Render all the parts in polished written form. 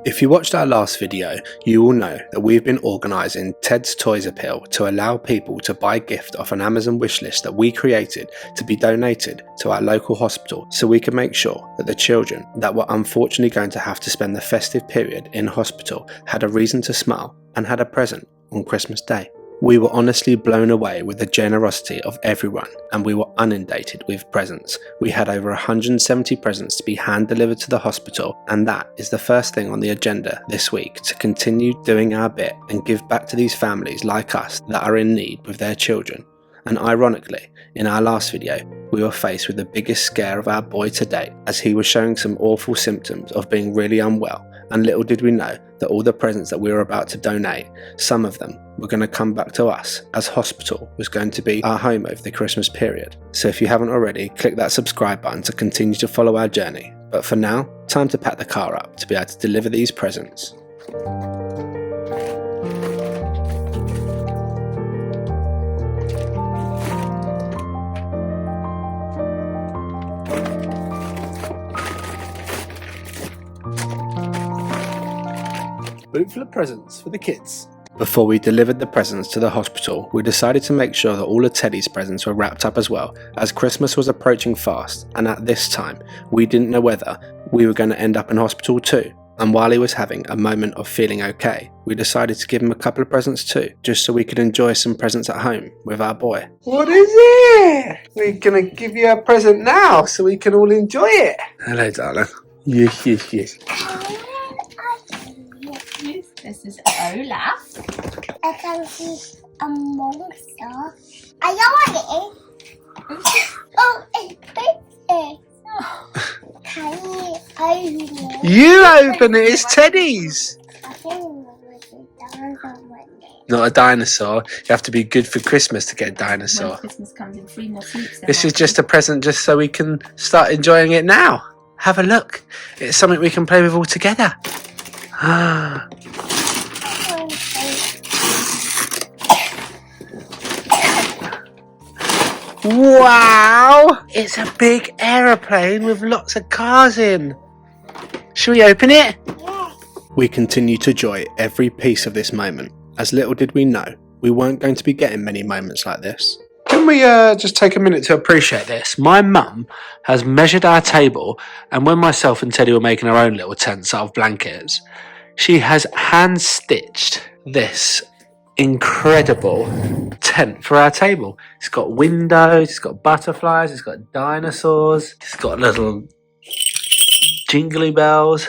If you watched our last video, you will know that we've been organising Ted's Toys Appeal to allow people to buy gift off an Amazon wishlist that we created to be donated to our local hospital, so we can make sure that the children that were unfortunately going to have to spend the festive period in hospital had a reason to smile and had a present on Christmas Day. We were honestly blown away with the generosity of everyone, and we were inundated with presents. We had over 170 presents to be hand delivered to the hospital, and that is the first thing on the agenda this week, to continue doing our bit and give back to these families like us that are in need with their children. And ironically, in our last video, we were faced with the biggest scare of our boy to date, as he was showing some awful symptoms of being really unwell, and little did we know that all the presents that we were about to donate, some of them were going to come back to us, as hospital was going to be our home over the Christmas period. So if you haven't already, click that subscribe button to continue to follow our journey. But for now, time to pack the car up to be able to deliver these presents. Boot full of presents for the kids. Before we delivered the presents to the hospital, we decided to make sure that all of Teddy's presents were wrapped up as well, as Christmas was approaching fast, and at this time, we didn't know whether we were going to end up in hospital too. And while he was having a moment of feeling okay, we decided to give him a couple of presents too, just so we could enjoy some presents at home with our boy. What is it? We're going to give you a present now so we can all enjoy it. Hello, darling. Yes, yes, yes. This is Olaf. I can see a monster. I want it. Oh, it's big. Can you open it? You open it, it's Teddy's. I think it's a dinosaur. Not a dinosaur. You have to be good for Christmas to get a dinosaur. When Christmas comes in 3 more weeks. This is just a present just so we can start enjoying it now. Have a look. It's something we can play with all together. Ah. Wow! It's a big aeroplane with lots of cars in. Shall we open it? Yes. We continue to enjoy every piece of this moment, as little did we know we weren't going to be getting many moments like this. Can we just take a minute to appreciate this? My mum has measured our table, and when myself and Teddy were making our own little tents out of blankets, she has hand-stitched this incredible tent for our table. It's got windows, it's got butterflies, it's got dinosaurs, it's got little jingly bells.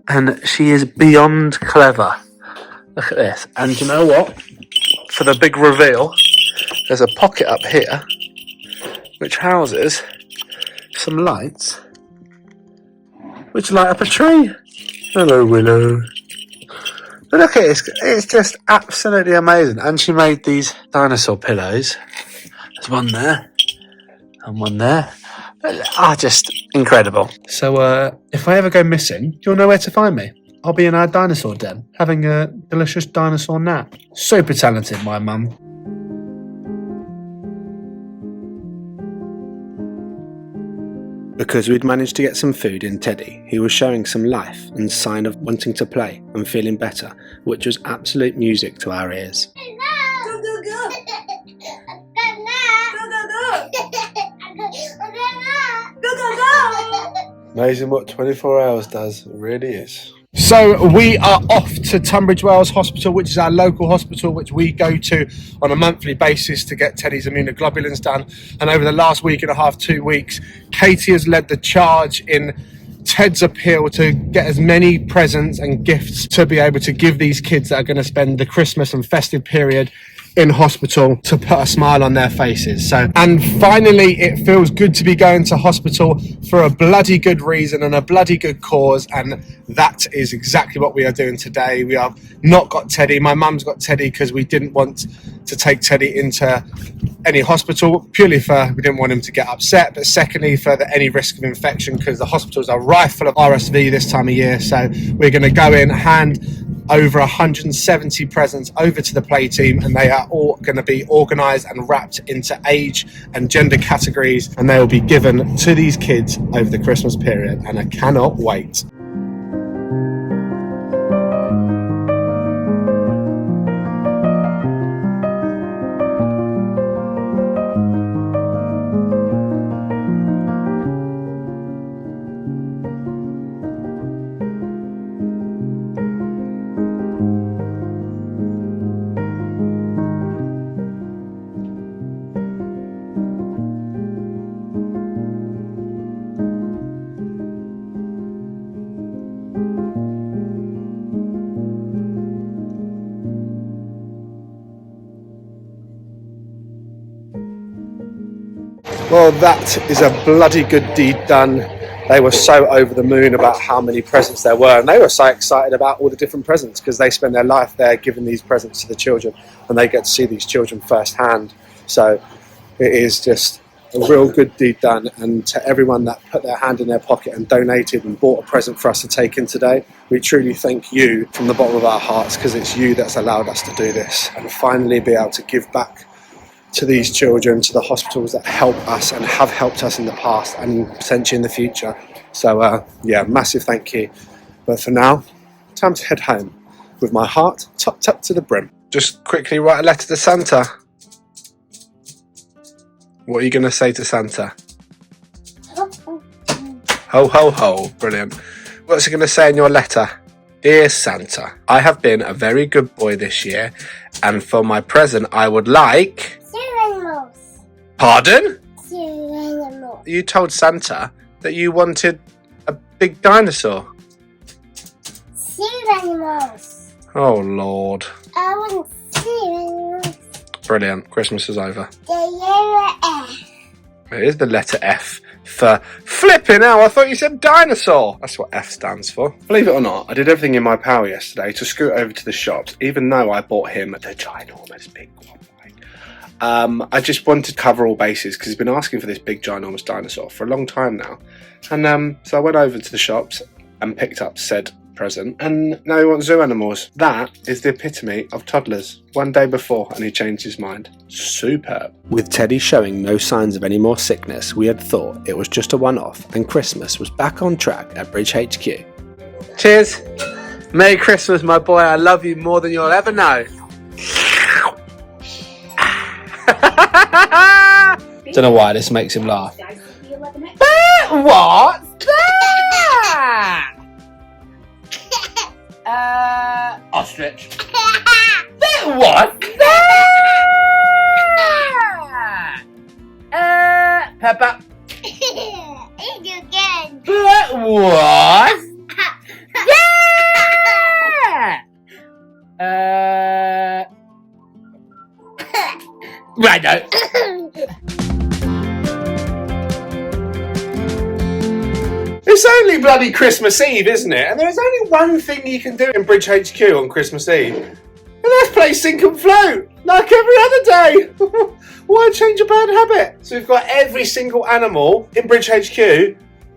And she is beyond clever. Look at this. And you know what? For the big reveal, there's a pocket up here which houses some lights which light up a tree. Hello, Willow. But look at this, it's just absolutely amazing. And she made these dinosaur pillows. There's one there and one there. Just incredible. So if I ever go missing, you'll know where to find me. I'll be in our dinosaur den, having a delicious dinosaur nap. Super talented, my mum. Because we'd managed to get some food in Teddy, he was showing some life and sign of wanting to play and feeling better, which was absolute music to our ears. Go, go, go. Amazing what 24 hours does, it really is. So we are off to Tunbridge Wells Hospital, which is our local hospital, which we go to on a monthly basis to get Teddy's immunoglobulins done. And over the last week and a half, 2 weeks, Katie has led the charge in Ted's appeal to get as many presents and gifts to be able to give these kids that are going to spend the Christmas and festive period in hospital, to put a smile on their faces. So, and finally, it feels good to be going to hospital for a bloody good reason and a bloody good cause, and that is exactly what we are doing today. We have not got Teddy. My mum's got Teddy because we didn't want to take Teddy into any hospital, purely for we didn't want him to get upset, but secondly for any risk of infection, because the hospitals are rife full of RSV this time of year. So we're going to go in, hand over 170 presents over to the play team, and they are all going to be organised and wrapped into age and gender categories, and they will be given to these kids over the Christmas period, and I cannot wait. Well, that is a bloody good deed done. They were so over the moon about how many presents there were, and they were so excited about all the different presents because they spend their life there giving these presents to the children, and they get to see these children firsthand. So it is just a real good deed done, and to everyone that put their hand in their pocket and donated and bought a present for us to take in today, we truly thank you from the bottom of our hearts, because it's you that's allowed us to do this and finally be able to give back to these children, to the hospitals that help us and have helped us in the past and potentially in the future. So yeah, massive thank you. But for now, time to head home with my heart topped up to the brim. Just quickly write a letter to Santa. What are you going to say to Santa? Ho, ho, ho. Brilliant. What's he going to say in your letter? Dear Santa, I have been a very good boy this year, and for my present I would like... Animals. Pardon? Animals. You told Santa that you wanted a big dinosaur. Animals. Oh, Lord. I want animals. Brilliant. Christmas is over. The letter F. It is the letter F for flipping out. I thought you said dinosaur. That's what F stands for. Believe it or not, I did everything in my power yesterday to scoot over to the shops, even though I bought him the ginormous big one. I just wanted to cover all bases because he's been asking for this big ginormous dinosaur for a long time now. And so I went over to the shops and picked up said present, and now he wants zoo animals. That is the epitome of toddlers. One day before and he changed his mind. Superb. With Teddy showing no signs of any more sickness, we had thought it was just a one-off, and Christmas was back on track at Bridge HQ. Cheers. Merry Christmas, my boy. I love you more than you'll ever know. Don't know why this makes him laugh. What's that? Ostrich. What's that? Pepper. You again. What? Yeah. Right, no. It's only bloody Christmas Eve, isn't it? And there's only one thing you can do in Bridge HQ on Christmas Eve, and that's play sink and float, like every other day. Why change a bad habit? So we've got every single animal in Bridge HQ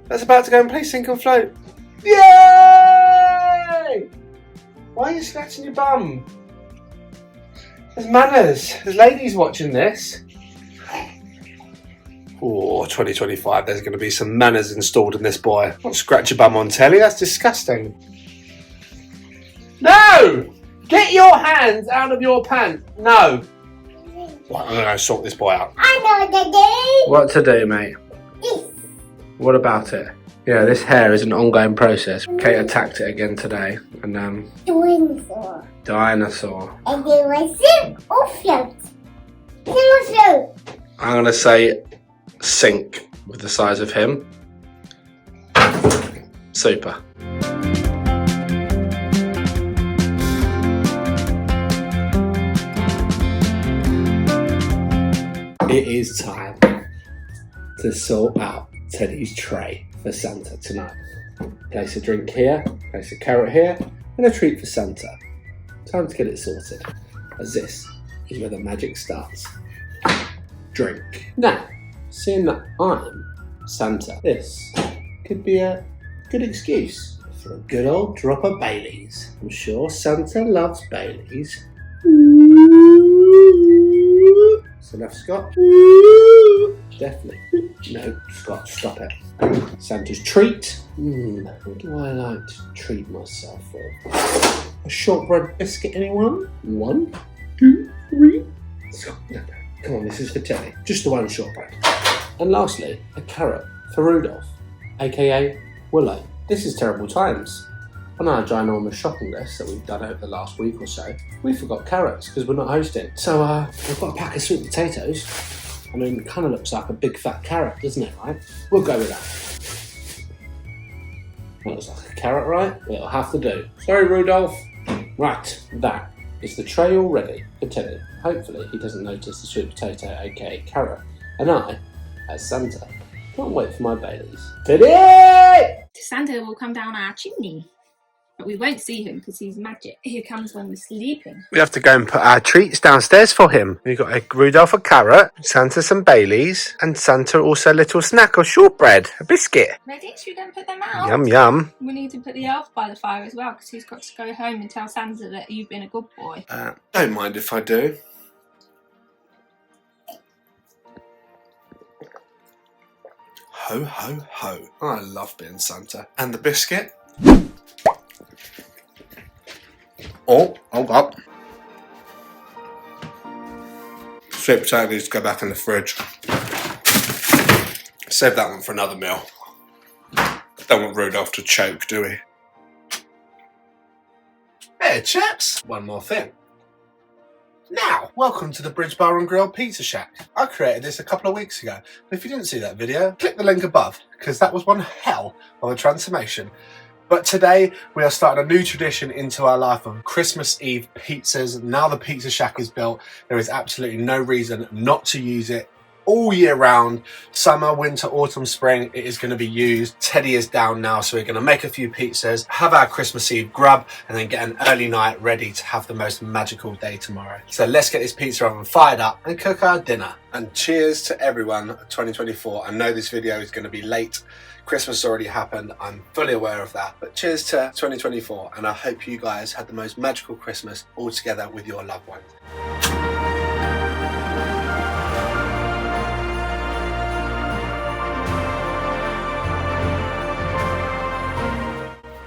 that's about to go and play sink and float. Yay! Why are you scratching your bum? There's manners. There's ladies watching this. Oh, 2025, there's going to be some manners installed in this boy. Don't scratch your bum on telly, that's disgusting. No! Get your hands out of your pants. No. Right, I'm going to go sort this boy out. I know what to do. What to do, mate? This. What about it? Yeah, this hair is an ongoing process. Kate attacked it again today. And Dinosaur. dinosaur. And there was sink or float. Float. I'm going to say sink with the size of him. Super. It is time to sort out Teddy's tray for Santa tonight. Place a drink here, place a carrot here, and a treat for Santa. Time to get it sorted, as this is where the magic starts. Drink. Now, seeing that I'm Santa, this could be a good excuse for a good old drop of Baileys. I'm sure Santa loves Baileys. It's enough Scott. Definitely. No, Scott, stop it. Santa's treat. What do I like to treat myself with? A shortbread biscuit, anyone? 1, 2, 3. Scott, no. Come on, this is for Teddy. Just the one shortbread. And lastly, a carrot for Rudolph, aka Willow. This is terrible times. On our ginormous shopping list that we've done over the last week or so, we forgot carrots because we're not hosting. So we've got a pack of sweet potatoes. I mean, it kind of looks like a big fat carrot, doesn't it, right? We'll go with that. That looks like a carrot, right? It'll have to do. Sorry, Rudolph. Right, that is the tray all ready for Teddy. Hopefully he doesn't notice the sweet potato, aka carrot. And I, as Santa, can't wait for my Baileys. Teddy! Santa will come down our chimney. But we won't see him because he's magic. He comes when we're sleeping. We have to go and put our treats downstairs for him. We've got a Rudolph a carrot, Santa some Baileys, and Santa also a little snack of shortbread, a biscuit. Ready? Should we go and put them out? Yum yum. We need to put the elf by the fire as well because he's got to go home and tell Santa that you've been a good boy. Don't mind if I do. Ho ho ho. I love being Santa. And the biscuit. Oh, hold up. Sweet potato needs to go back in the fridge. Save that one for another meal. Don't want Rudolph to choke, do we? Hey chaps! One more thing. Now, welcome to the Bridge Bar and Grill Pizza Shack. I created this a couple of weeks ago. But if you didn't see that video, click the link above, because that was one hell of a transformation. But today, we are starting a new tradition into our life of Christmas Eve pizzas. Now the Pizza Shack is built, there is absolutely no reason not to use it all year round. Summer, winter, autumn, spring, it is going to be used. Teddy is down now, so we're going to make a few pizzas, have our Christmas Eve grub, and then get an early night ready to have the most magical day tomorrow. So let's get this pizza oven fired up and cook our dinner. And cheers to everyone, 2024. I know this video is going to be late. Christmas already happened, I'm fully aware of that, but cheers to 2024, and I hope you guys had the most magical Christmas all together with your loved ones.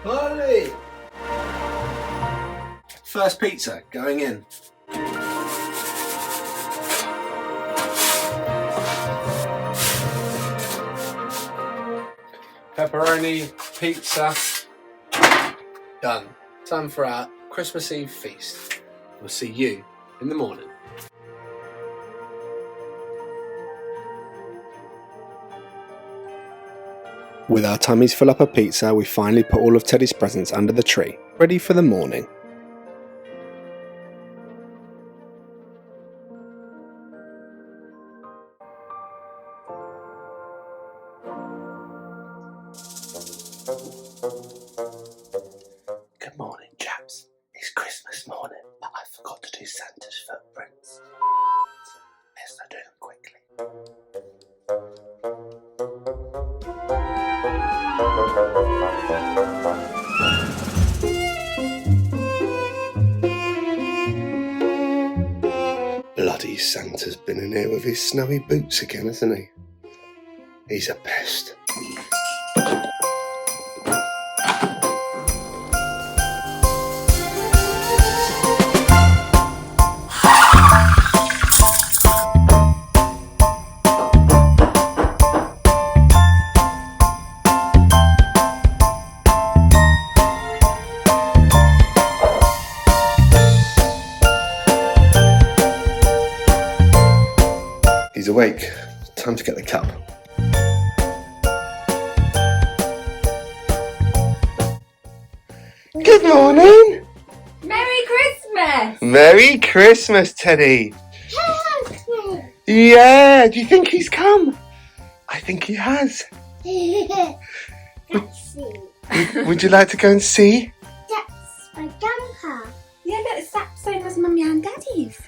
Holly! First pizza going in. Pepperoni pizza done. Time for our Christmas Eve feast. We'll see you in the morning. With our tummies full up of pizza, we finally put all of Teddy's presents under the tree, ready for the morning. Good morning, chaps. It's Christmas morning, but I forgot to do Santa's footprints. Let's do them quickly. Bloody Santa's been in here with his snowy boots again, hasn't he? He's a pest. He's awake. Time to get the cup. Good morning! Merry Christmas! Merry Christmas, Teddy! Yeah, do you think he's come? I think he has. Let's see. Would you like to go and see? That's my jumper. Yeah, look, it's that same as Mummy and Daddy's.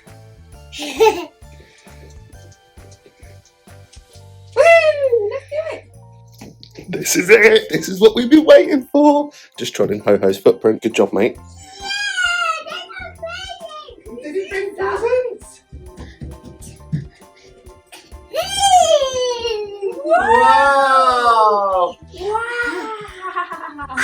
Woo! Let's do it! This is it. This is what we've been waiting for. Just trod in Ho-Ho's footprint. Good job, mate. Did he bring presents? Wow! Wow!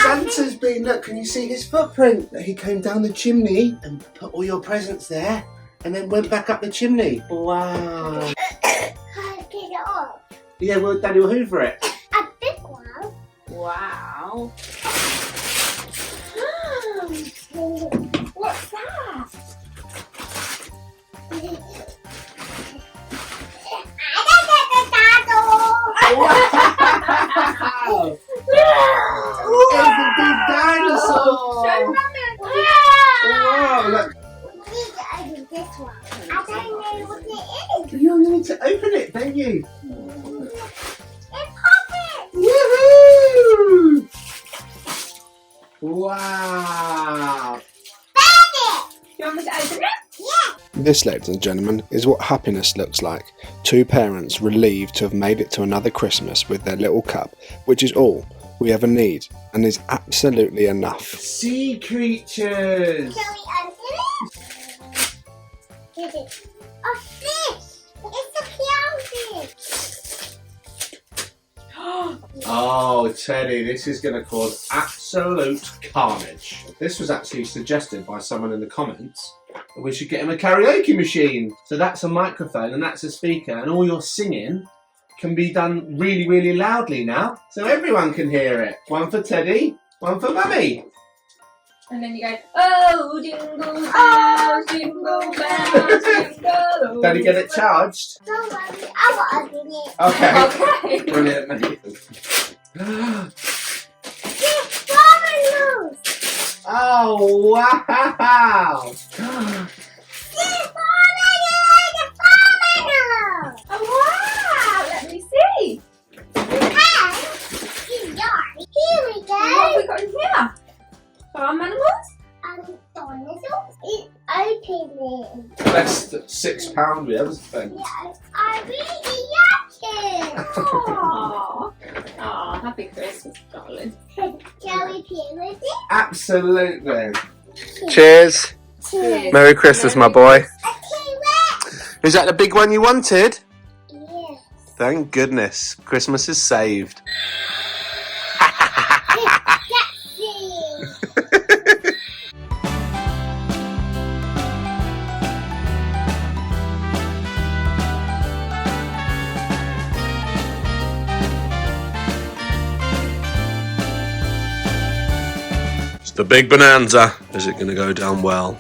Santa's been, look, can you see his footprint? He came down the chimney and put all your presents there and then went back up the chimney. Wow. Can't get it off. Yeah, well, Daddy will hoover it. A big one. Wow. What's that? Wow! It's a big dinosaur! Show Mummy. Wow, look. We need to open this one. I don't know what it is. You need to open it, don't you? It's popping. Woohoo! Wow! You want me to open it? This, ladies and gentlemen, is what happiness looks like. Two parents relieved to have made it to another Christmas with their little cup, which is all we ever need and is absolutely enough. Sea creatures! Shall we open it? Is it a fish? It's a clownfish. Oh, Teddy, this is going to cause absolute carnage. This was actually suggested by someone in the comments that we should get him a karaoke machine. So that's a microphone and that's a speaker, and all your singing can be done really, really loudly now, so everyone can hear it. One for Teddy, one for Mummy. And then you go, oh, jingle bells, jingle bells, jingle. Daddy, get it charged? Don't worry, I will open it. Okay. Okay. Brilliant, mate. It's dominoes. Oh, wow. It's dominoes. Oh, wow, let me see. And it's yours. Here we What have we go. got in here? Farm animals? Dinosaurs. It's opening. Best £6 we ever spent. Yes, I really like it. Aww. Aw, happy Christmas, darling. Shall we play with it? Absolutely. Cheers. Cheers. Merry Christmas, my boy. Okay, wait. Is that the big one you wanted? Yes. Thank goodness. Christmas is saved. It's the big bonanza. Is it going to go down well?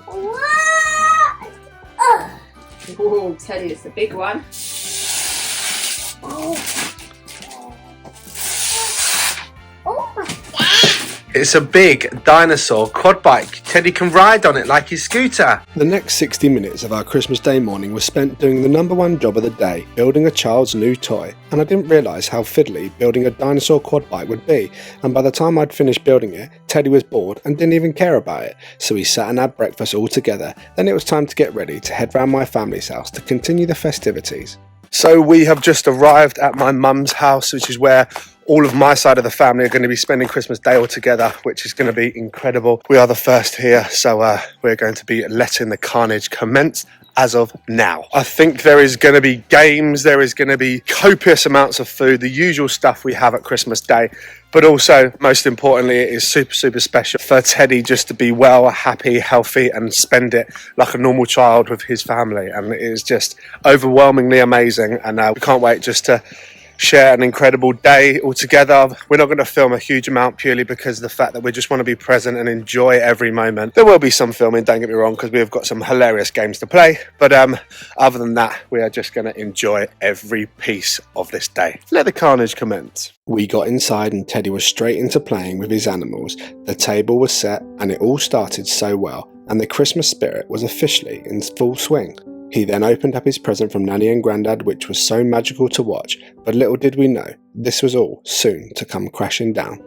What? Oh. Oh, Teddy, it's the big one. Oh my God. It's a big dinosaur quad bike. Teddy can ride on it like his scooter. The next 60 minutes of our Christmas Day morning was spent doing the number one job of the day, building a child's new toy. And I didn't realise how fiddly building a dinosaur quad bike would be. And by the time I'd finished building it, Teddy was bored and didn't even care about it. So we sat and had breakfast all together. Then it was time to get ready to head round my family's house to continue the festivities. So we have just arrived at my mum's house, which is where all of my side of the family are going to be spending Christmas Day all together, which is going to be incredible. We are the first here, so we're going to be letting the carnage commence as of now. I think there is going to be games, there is going to be copious amounts of food, the usual stuff we have at Christmas Day, but also, most importantly, it is super, super special for Teddy just to be well, happy, healthy, and spend it like a normal child with his family, and it is just overwhelmingly amazing, and we can't wait just to share an incredible day all together. We're not going to film a huge amount purely because of the fact that we just want to be present and enjoy every moment. There will be some filming, don't get me wrong, because we have got some hilarious games to play, but other than that, we are just going to enjoy every piece of this day. Let the carnage commence. We got inside and Teddy was straight into playing with his animals. The table was set and it all started so well, and the Christmas spirit was officially in full swing. He then opened up his present from Nanny and Grandad, which was so magical to watch, but little did we know, this was all soon to come crashing down.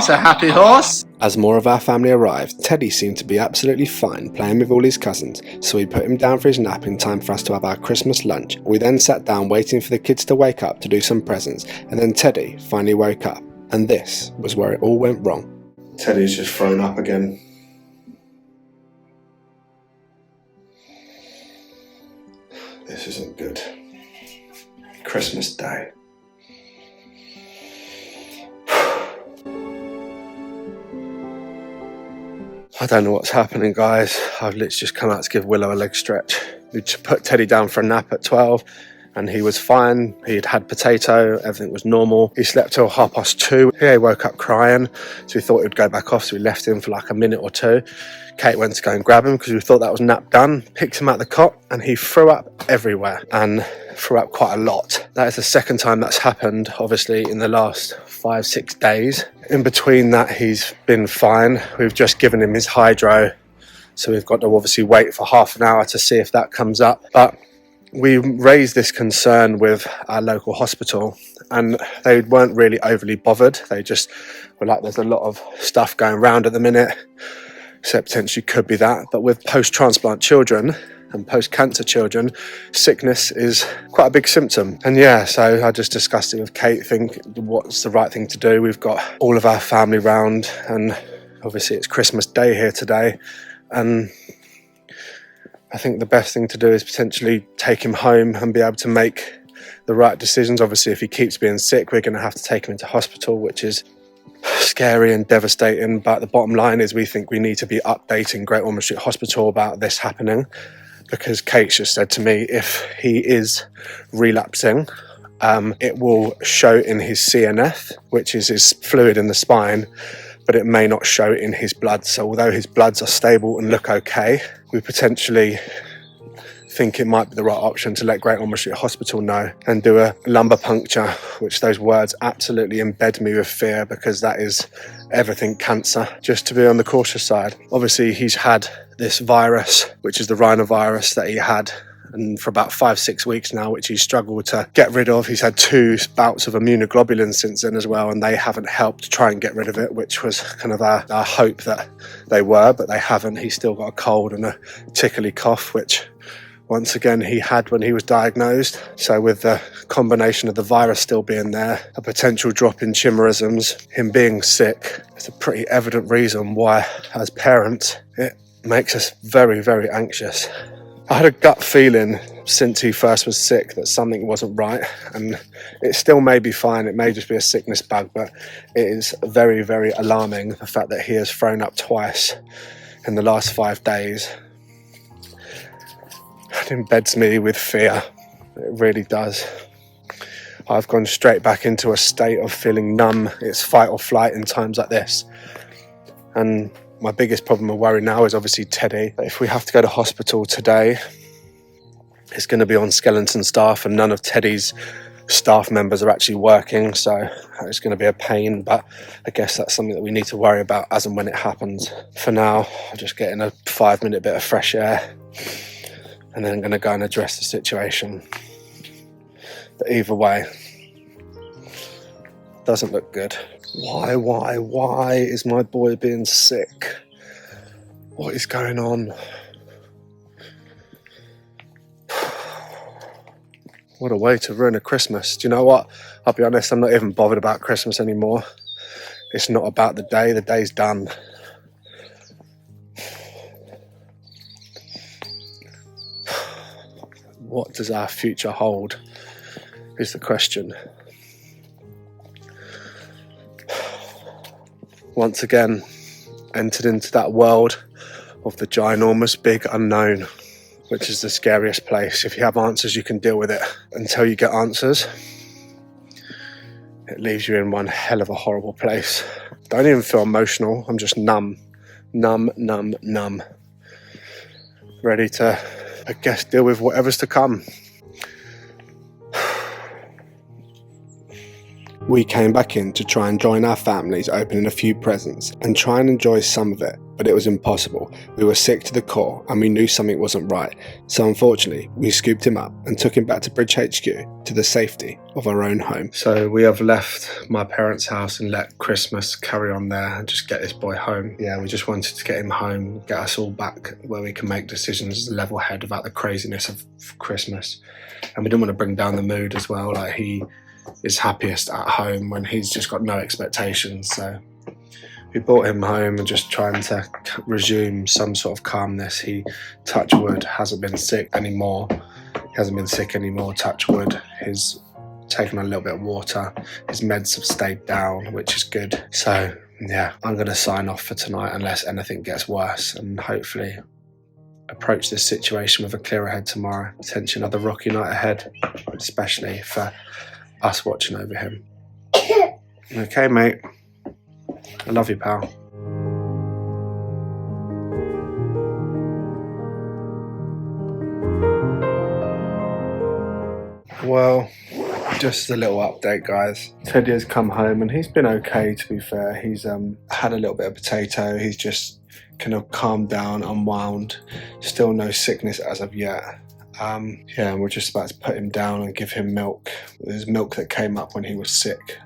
It's a happy horse. As more of our family arrived, Teddy seemed to be absolutely fine playing with all his cousins, so we put him down for his nap in time for us to have our Christmas lunch. We then sat down waiting for the kids to wake up to do some presents, and then Teddy finally woke up, and this was where it all went wrong. Teddy's just thrown up again. This isn't good. Christmas Day. I don't know what's happening, guys. I've literally just come out to give Willow a leg stretch. We just put Teddy down for a nap at 12 and he was fine. He had potato, everything was normal. He slept till 2:30. He woke up crying, so we thought he'd go back off, so we left him for like a minute or two. Kate went to go and grab him because we thought that was nap done, picked him out the cot, and he threw up everywhere and threw up quite a lot. That is the second time that's happened, obviously, in the last 5-6 days. In between that, he's been fine. We've just given him his hydro, so we've got to obviously wait for half an hour to see if that comes up. But we raised this concern with our local hospital and they weren't really overly bothered. They just were like, there's a lot of stuff going around at the minute, so it potentially could be that. But with post-transplant children and post-cancer children, sickness is quite a big symptom. And yeah, so I just discussed it with Kate, think what's the right thing to do. We've got all of our family round and obviously it's Christmas Day here today, and I think the best thing to do is potentially take him home and be able to make the right decisions. Obviously, if he keeps being sick, we're going to have to take him into hospital, which is scary and devastating. But the bottom line is we think we need to be updating Great Ormond Street Hospital about this happening, because Kate's just said to me, if he is relapsing, it will show in his CNF, which is his fluid in the spine, but it may not show in his blood. So although his bloods are stable and look okay, we potentially think it might be the right option to let Great Ormond Street Hospital know and do a lumbar puncture, which those words absolutely embed me with fear, because that is everything cancer, just to be on the cautious side. Obviously, he's had this virus, which is the rhinovirus that he had, and for about 5-6 weeks now, which he's struggled to get rid of. He's had 2 bouts of immunoglobulin since then as well, and they haven't helped to try and get rid of it, which was kind of our hope that they were, but they haven't. He's still got a cold and a tickly cough, which once again he had when he was diagnosed. So with the combination of the virus still being there, a potential drop in chimerisms, him being sick, it's a pretty evident reason why, as parents, it makes us very, very anxious. I had a gut feeling since he first was sick that something wasn't right, and it still may be fine, it may just be a sickness bug, but it is very, very alarming, the fact that he has thrown up twice in the last 5 days. It embeds me with fear, it really does. I've gone straight back into a state of feeling numb. It's fight or flight in times like this, and my biggest problem and worry now is obviously Teddy. If we have to go to hospital today, it's going to be on skeleton staff, and none of Teddy's staff members are actually working, so it's going to be a pain, but I guess that's something that we need to worry about as and when it happens. For now, I'm just getting a 5-minute bit of fresh air, and then I'm going to go and address the situation. But either way, doesn't look good. Why is my boy being sick? What is going on? What a way to ruin a Christmas. Do you know what? I'll be honest, I'm not even bothered about Christmas anymore. It's not about the day, the day's done. What does our future hold is the question. Once again, entered into that world of the ginormous big unknown, which is the scariest place. If you have answers, you can deal with it. Until you get answers, it leaves you in one hell of a horrible place. Don't even feel emotional. I'm just numb. Ready to, I guess, deal with whatever's to come. We came back in to try and join our families opening a few presents and try and enjoy some of it, but it was impossible. We were sick to the core and we knew something wasn't right. So unfortunately, we scooped him up and took him back to Bridge HQ to the safety of our own home. So we have left my parents' house and let Christmas carry on there and just get this boy home. Yeah, we just wanted to get him home, get us all back where we can make decisions level head about the craziness of Christmas. And we didn't want to bring down the mood as well. Like, he is happiest at home when he's just got no expectations. So we brought him home and just trying to resume some sort of calmness. He, touch wood, hasn't been sick anymore. He hasn't been sick anymore, touch wood. He's taken a little bit of water. His meds have stayed down, which is good. So yeah, I'm going to sign off for tonight unless anything gets worse, and hopefully approach this situation with a clearer head tomorrow. Potentially another rocky night ahead, especially for us watching over him. Okay, mate. I love you, pal. Well, just a little update, guys. Teddy has come home and he's been okay, to be fair. He's had a little bit of potato. He's just kind of calmed down, unwound. Still no sickness as of yet. Yeah, we're just about to put him down and give him milk. There's milk that came up when he was sick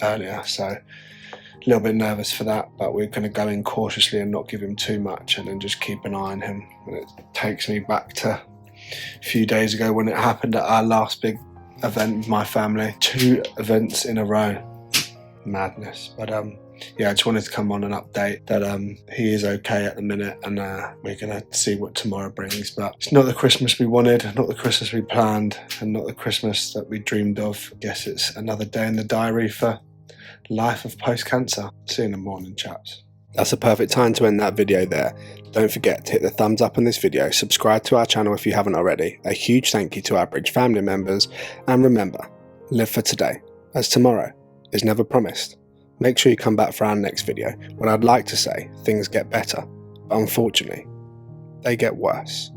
earlier, so a little bit nervous for that, but we're going to go in cautiously and not give him too much and then just keep an eye on him. And it takes me back to a few days ago when it happened at our last big event with my family. 2 events in a row. Madness. But yeah, I just wanted to come on and update that he is okay at the minute, and we're going to see what tomorrow brings. But it's not the Christmas we wanted, not the Christmas we planned, and not the Christmas that we dreamed of. I guess it's another day in the diary for life of post-cancer. See you in the morning, chaps. That's a perfect time to end that video there. Don't forget to hit the thumbs up on this video, subscribe to our channel if you haven't already. A huge thank you to our Bridge family members, and remember, live for today, as tomorrow is never promised. Make sure you come back for our next video, when I'd like to say things get better, but unfortunately, they get worse.